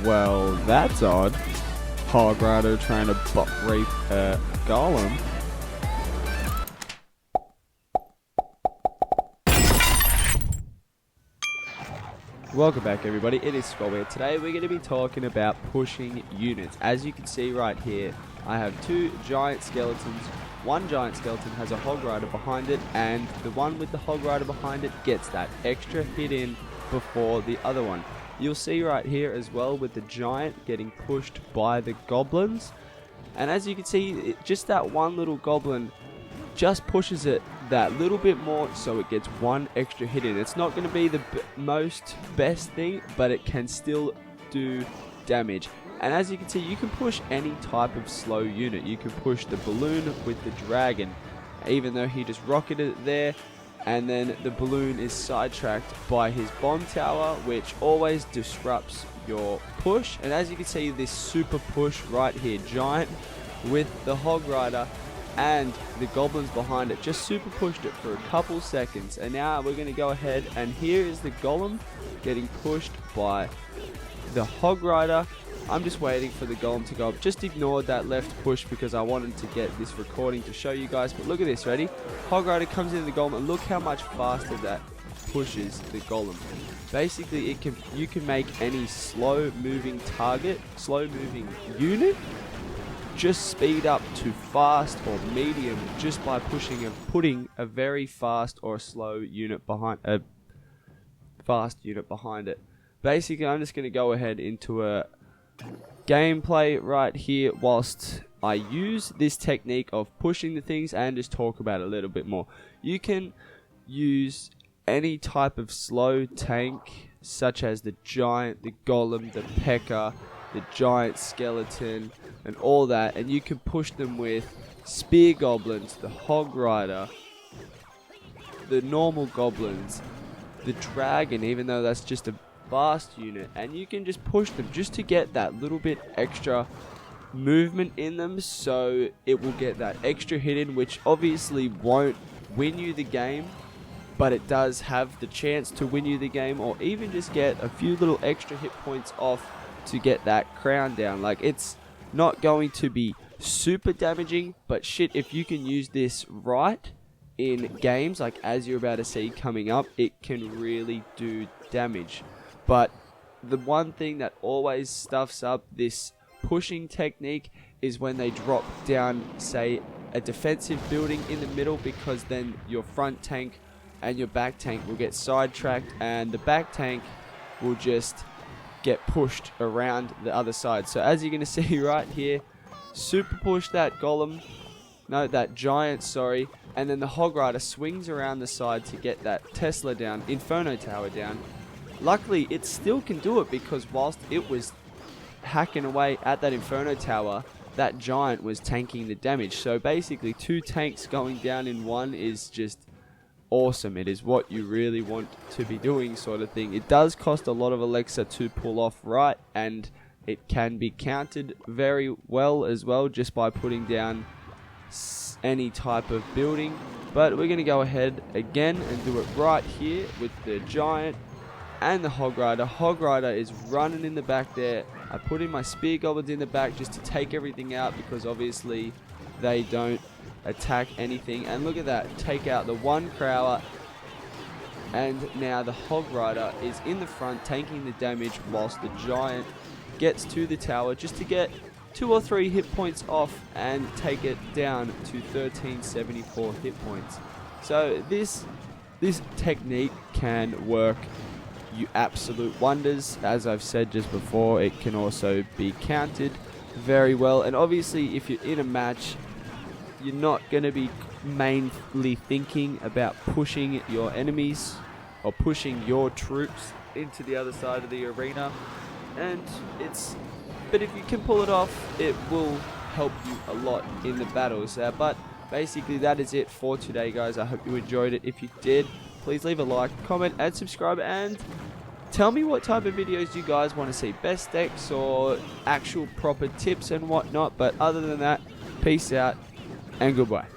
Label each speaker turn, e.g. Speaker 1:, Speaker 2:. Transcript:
Speaker 1: Well, that's odd. Hog Rider trying to butt rape a golem. Welcome back, everybody. It is Skwobble. Today we're going to be talking about pushing units. As you can see right here, I have two giant skeletons. One giant skeleton has a Hog Rider behind it, and the one with the Hog Rider behind it gets that extra hit in before the other one. You'll see right here as well with the giant getting pushed by the goblins. And as you can see, just that one little goblin just pushes it that little bit more, so it gets one extra hit in. It's not going to be the most best thing, but it can still do damage. And as you can see, you can push any type of slow unit. You can push the balloon with the dragon, even though he just rocketed it there, and then the balloon is sidetracked by his bomb tower, which always disrupts your push. And as you can see, this super push right here, giant with the Hog Rider and the goblins behind it, just super pushed it for a couple seconds. And now we're going to go ahead, and here is the golem getting pushed by the Hog Rider. I'm just waiting for the golem to go up. Just ignored that left push because I wanted to get this recording to show you guys. But look at this, ready? Hog Rider comes into the golem, and look how much faster that pushes the golem. Basically, you can make any slow moving target, slow moving unit, just speed up to fast or medium just by putting a very fast or a slow unit behind a fast unit behind it. Basically, I'm just going to go ahead into a gameplay right here whilst I use this technique of pushing the things and just talk about it a little bit more. You can use any type of slow tank, such as the giant, the golem, the P.E.K.K.A., the giant skeleton, and all that, and you can push them with spear goblins, the Hog Rider, the normal goblins, the dragon, even though that's just a fast unit, and you can just push them just to get that little bit extra movement in them, so it will get that extra hit in, which obviously won't win you the game, but it does have the chance to win you the game, or even just get a few little extra hit points off to get that crown down. Like, it's not going to be super damaging, but shit, if you can use this right in games, like as you're about to see coming up, it can really do damage. But the one thing that always stuffs up this pushing technique is when they drop down, say, a defensive building in the middle, because then your front tank and your back tank will get sidetracked, and the back tank will just get pushed around the other side. So as you're going to see right here, super push that golem, no, that giant, sorry, and then the Hog Rider swings around the side to get that Tesla down, Inferno Tower down. Luckily, it still can do it, because whilst it was hacking away at that Inferno Tower, that giant was tanking the damage. So basically, two tanks going down in one is just awesome. It is what you really want to be doing, sort of thing. It does cost a lot of elixir to pull off right, and it can be countered very well as well, just by putting down any type of building. But we're going to go ahead again and do it right here with the giant and the Hog Rider. Hog Rider is running in the back there. I put in my spear goblins in the back just to take everything out, because obviously they don't attack anything. And look at that, take out the one Crowler, and now the Hog Rider is in the front tanking the damage, whilst the giant gets to the tower just to get 2 or 3 hit points off and take it down to 1374 hit points. So this technique can work you absolute wonders. As I've said just before, it can also be countered very well, and obviously if you're in a match, you're not going to be mainly thinking about pushing your enemies or pushing your troops into the other side of the arena, but if you can pull it off, it will help you a lot in the battles. But basically that is it for today, guys. I hope you enjoyed it. If you did, please leave a like, comment, and subscribe, and tell me what type of videos you guys want to see, best decks or actual proper tips and whatnot. But other than that, peace out and goodbye.